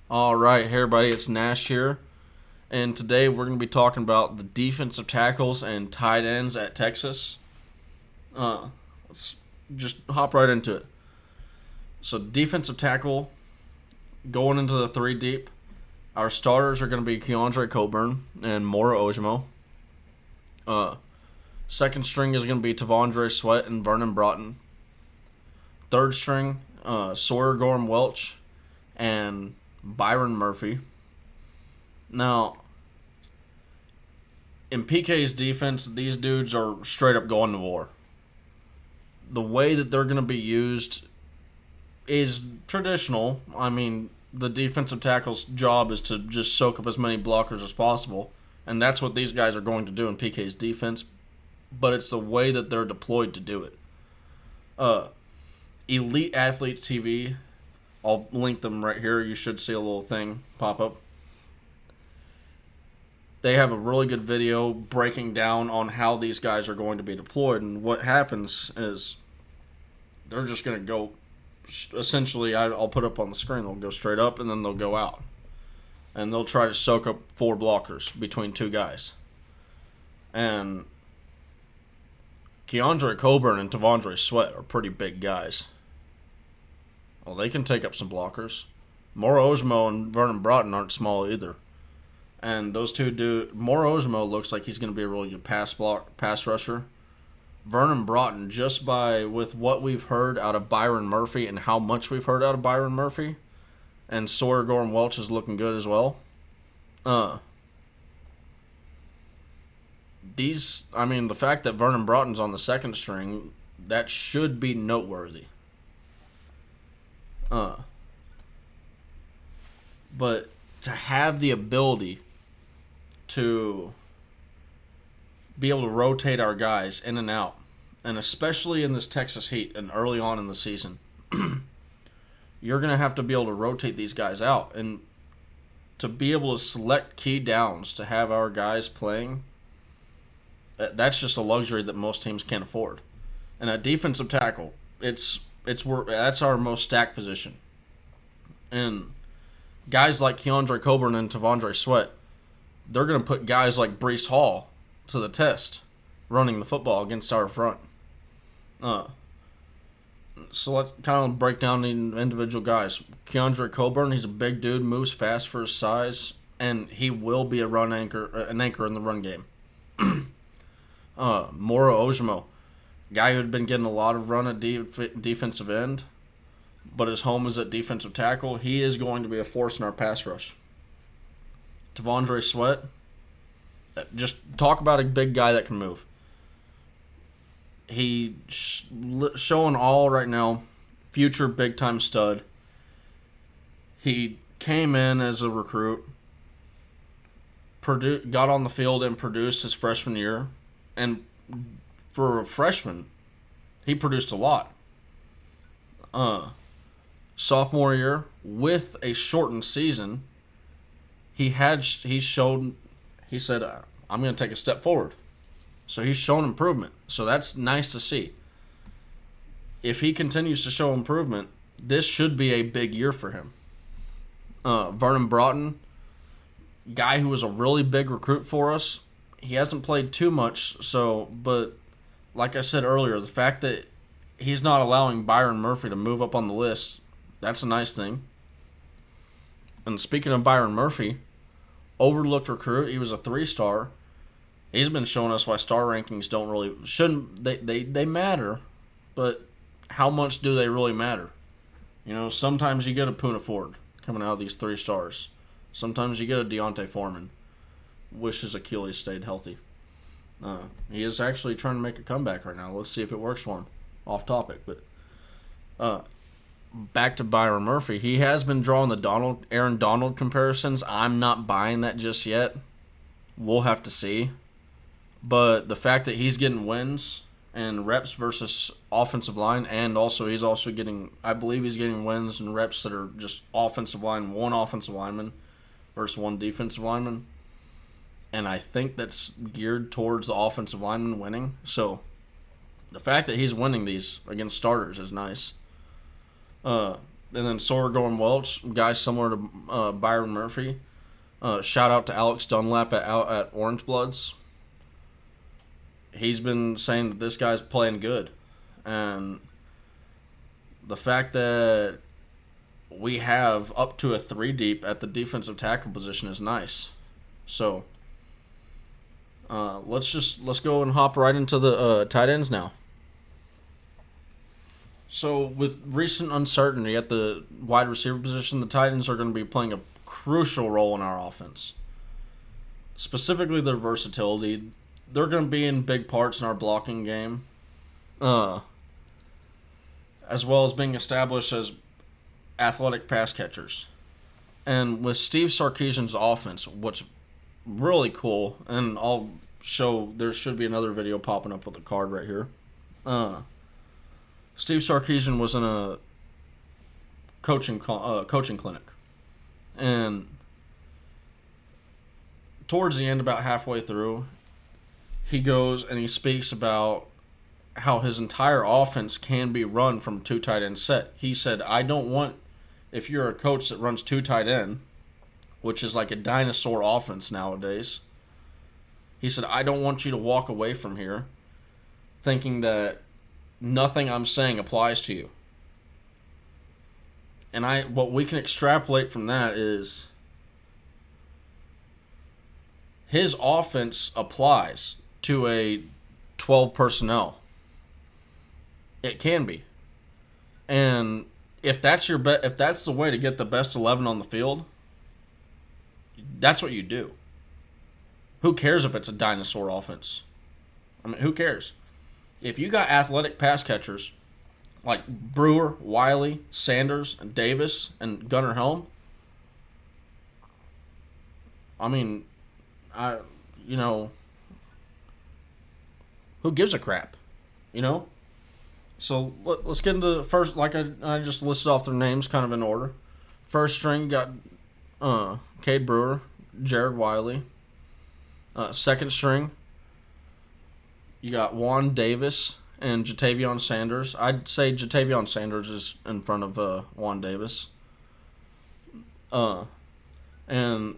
All right, hey everybody, it's Nash here, and today we're going to be talking about the defensive tackles and tight ends at Texas. Let's just hop right into it. So, defensive tackle, going into the three deep, our starters are going to be Keondre Coburn and Moro Ojomo. Second string is going to be T'Vondre Sweat and Vernon Broughton. Third string, Sawyer Goram-Welch and Byron Murphy. Now, in PK's defense, these dudes are straight up going to war. The way that they're going to be used is traditional. I mean, the defensive tackle's job is to just soak up as many blockers as possible, and that's what these guys are going to do in PK's defense, but it's the way that they're deployed to do it. Elite Athletes TV, I'll link them right here. You should see a little thing pop up. They have a really good video breaking down on how these guys are going to be deployed. And what happens is they're just going to go, essentially, I'll put up on the screen. They'll go straight up and then they'll go out. And they'll try to soak up four blockers between two guys. And Keondre Coburn and T'Vondre Sweat are pretty big guys. Well, they can take up some blockers. Moro Ojomo and Vernon Broughton aren't small either. And those two do. Moro Ojomo looks like he's going to be a really good pass rusher. Vernon Broughton, just with what we've heard out of Byron Murphy and how much we've heard out of Byron Murphy, and Sawyer Goram-Welch is looking good as well. The fact that Vernon Broughton's on the second string, that should be noteworthy. But to have the ability to be able to rotate our guys in and out, and especially in this Texas heat and early on in the season, you're going to have to be able to rotate these guys out. And to be able to select key downs to have our guys playing, that's just a luxury that most teams can't afford. And at defensive tackle, that's our most stacked position. And guys like Keondre Coburn and T'Vondre Sweat, they're going to put guys like Breece Hall to the test running the football against our front. So let's kind of break down the individual guys. Keondre Coburn, he's a big dude, moves fast for his size, and he will be an anchor in the run game. Moro Ojomo, guy who had been getting a lot of run at defensive end, but his home is at defensive tackle. He is going to be a force in our pass rush. T'Vondre Sweat, just talk about a big guy that can move. He showing all right now, future big-time stud. He came in as a recruit, got on the field and produced his freshman year. And for a freshman, he produced a lot. Sophomore year, with a shortened season, he said, I'm going to take a step forward. So he's shown improvement. So that's nice to see. If he continues to show improvement, this should be a big year for him. Vernon Broughton, guy who was a really big recruit for us. He hasn't played too much, but like I said earlier, the fact that he's not allowing Byron Murphy to move up on the list, that's a nice thing. And speaking of Byron Murphy, overlooked recruit, he was a 3-star. He's been showing us why star rankings they matter, but how much do they really matter? You know, sometimes you get a Poona Ford coming out of these 3 stars. Sometimes you get a Deontay Foreman. Wish his Achilles stayed healthy. He is actually trying to make a comeback right now. Let's see if it works for him. Off topic, but back to Byron Murphy. He has been drawing the Aaron Donald comparisons. I'm not buying that just yet. We'll have to see. But the fact that he's getting wins and reps versus offensive line, and also he's also getting, I believe he's getting wins and reps that are just offensive line, one offensive lineman versus one defensive lineman. And I think that's geared towards the offensive lineman winning. So the fact that he's winning these against starters is nice. And then Sawyer Goram-Welch, guys similar to Byron Murphy. Shout out to Alex Dunlap at Orange Bloods. He's been saying that this guy's playing good. And the fact that we have up to a 3 deep at the defensive tackle position is nice. So let's go and hop right into the tight ends now. So with recent uncertainty at the wide receiver position, the tight ends are going to be playing a crucial role in our offense. Specifically their versatility. They're going to be in big parts in our blocking game. As well as being established as athletic pass catchers. And with Steve Sarkisian's offense, what's really cool, and I'll show, there should be another video popping up with a card right here. Steve Sarkisian was in a coaching clinic. And towards the end, about halfway through, he goes and he speaks about how his entire offense can be run from 2 tight end set. He said, I don't want, if you're a coach that runs 2 tight end, which is like a dinosaur offense nowadays, he said, I don't want you to walk away from here thinking that nothing I'm saying applies to you. And what we can extrapolate from that is his offense applies to a 12 personnel. It can be. And if that's if that's the way to get the best 11 on the field, that's what you do. Who cares if it's a dinosaur offense? I mean, who cares? If you got athletic pass catchers like Brewer, Wiley, Sanders, and Davis, and Gunnar Helm, I mean, who gives a crap? So let's get into the first, like I just listed off their names kind of in order. First string, got Cade Brewer, Jared Wiley. Second string, you got Juan Davis and Jatavion Sanders. I'd say Jatavion Sanders is in front of Juan Davis. And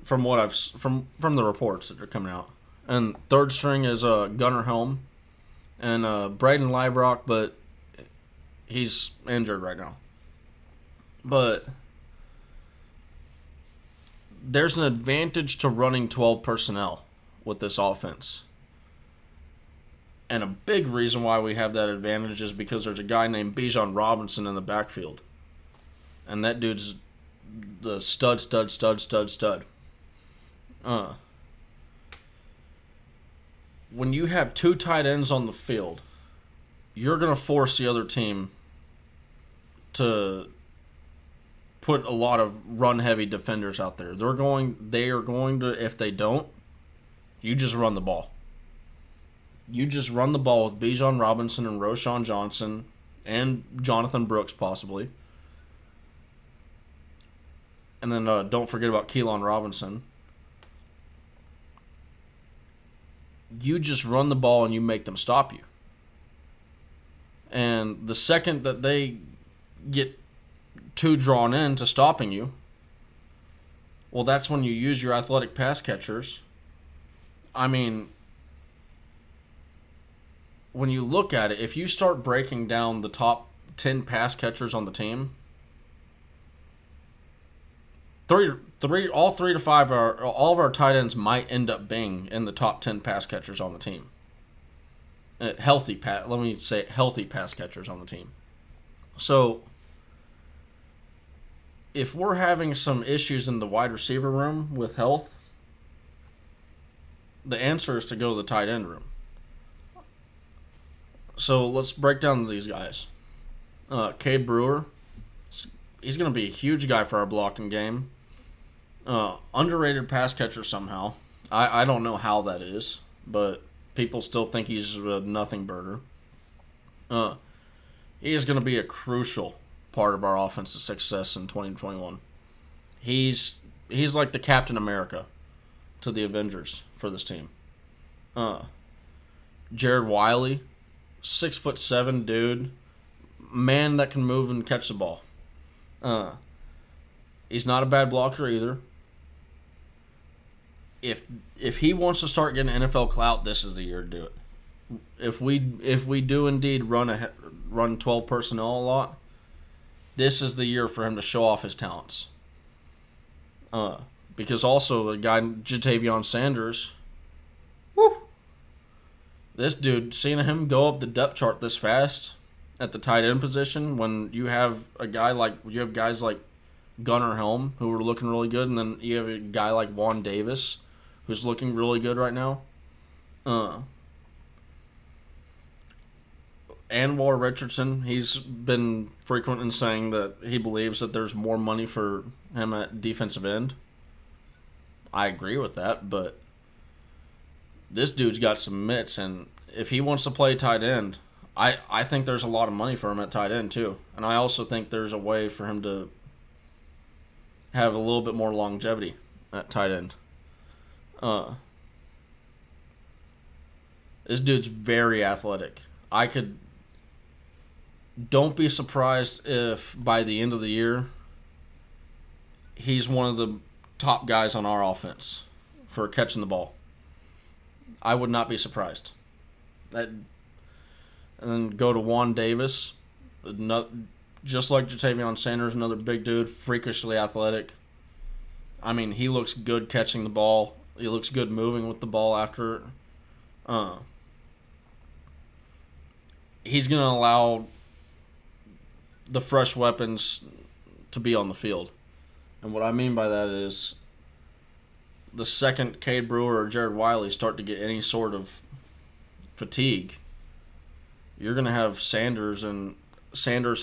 from what from the reports that are coming out. And third string is Gunnar Helm and Brayden Liebrock, but he's injured right now. But there's an advantage to running 12 personnel with this offense. And a big reason why we have that advantage is because there's a guy named Bijan Robinson in the backfield. And that dude's the stud. When you have 2 tight ends on the field, you're going to force the other team to put a lot of run-heavy defenders out there. They are going to, if they don't, you just run the ball. You just run the ball with Bijan Robinson and Roschon Johnson and Jonathan Brooks possibly. And then don't forget about Keelan Robinson. You just run the ball and you make them stop you. And the second that they get too drawn in to stopping you, well, that's when you use your athletic pass catchers. I mean, when you look at it, if you start breaking down the top 10 pass catchers on the team, all 3 to 5 all of our tight ends might end up being in the top 10 pass catchers on the team. Healthy pass catchers on the team. So if we're having some issues in the wide receiver room with health, the answer is to go to the tight end room. So let's break down these guys. Cade Brewer, he's going to be a huge guy for our blocking game. Underrated pass catcher somehow. I don't know how that is, but people still think he's a nothing burger. He is going to be a crucial part of our offensive success in 2021. He's like the Captain America to the Avengers for this team. Jared Wiley, 6'7" dude, man that can move and catch the ball. Uh, he's not a bad blocker either. If he wants to start getting NFL clout, this is the year to do it. If we do indeed run 12 personnel a lot, this is the year for him to show off his talents. Because also the guy Jatavion Sanders, whoo, this dude, seeing him go up the depth chart this fast at the tight end position, when you have guys like Gunnar Helm who are looking really good, and then you have a guy like Juan Davis who's looking really good right now. Anwar Richardson, he's been frequent in saying that he believes that there's more money for him at defensive end. I agree with that, but this dude's got some mitts, and if he wants to play tight end, I think there's a lot of money for him at tight end too. And I also think there's a way for him to have a little bit more longevity at tight end. This dude's very athletic. Don't be surprised if by the end of the year he's one of the top guys on our offense for catching the ball. I would not be surprised. And then go to Juan Davis, just like Jatavion Sanders, another big dude, freakishly athletic. I mean, he looks good catching the ball. He looks good moving with the ball after. He's going to allow the fresh weapons to be on the field. And what I mean by that is the second Cade Brewer or Jared Wiley start to get any sort of fatigue, you're going to have Sanders,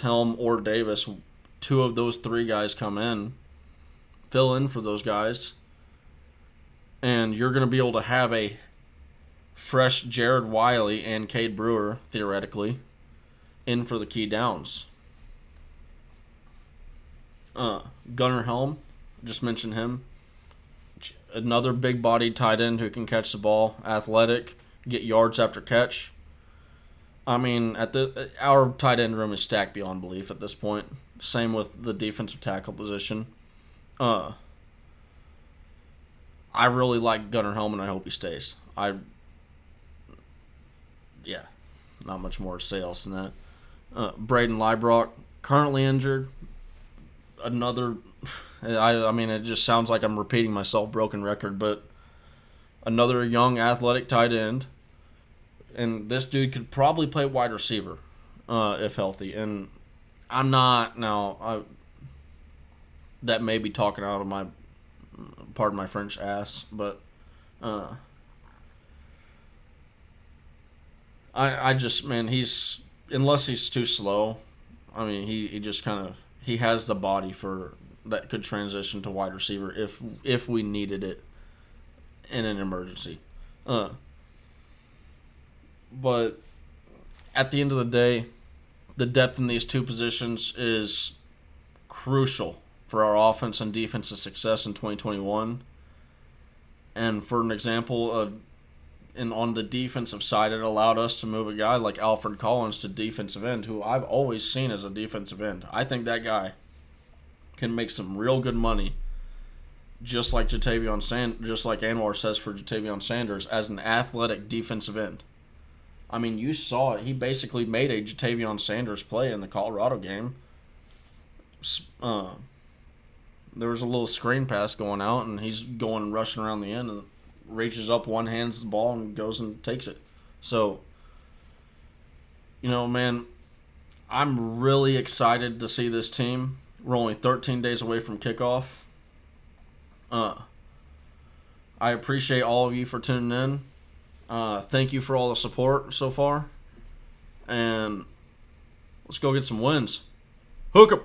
Helm, or Davis, two of those three guys come in, fill in for those guys, and you're going to be able to have a fresh Jared Wiley and Cade Brewer, theoretically, in for the key downs. Gunnar Helm, just mentioned him. Another big-bodied tight end who can catch the ball, athletic, get yards after catch. I mean, our tight end room is stacked beyond belief at this point. Same with the defensive tackle position. I really like Gunnar Helm, and I hope he stays. Not much more to say else than that. Brayden Liebrock, currently injured. I mean, it just sounds like I'm repeating myself, broken record, but another young athletic tight end. And this dude could probably play wide receiver if healthy. And I'm not, that may be talking out of my, pardon my French, ass, but I just, man, unless he's too slow, I mean, he just kind of, he has the body for that could transition to wide receiver if we needed it in an emergency. But at the end of the day, the depth in these two positions is crucial for our offense and defensive success in 2021. And for an example, and on the defensive side, it allowed us to move a guy like Alfred Collins to defensive end, who I've always seen as a defensive end. I think that guy can make some real good money, just like Anwar says for Jatavion Sanders, as an athletic defensive end. I mean, you saw it. He basically made a Jatavion Sanders play in the Colorado game. There was a little screen pass going out, and he's going and rushing around the end and reaches up, one hands the ball, and goes and takes it. So, man, I'm really excited to see this team. We're only 13 days away from kickoff. I appreciate all of you for tuning in. Thank you for all the support so far. And let's go get some wins. Hook 'em!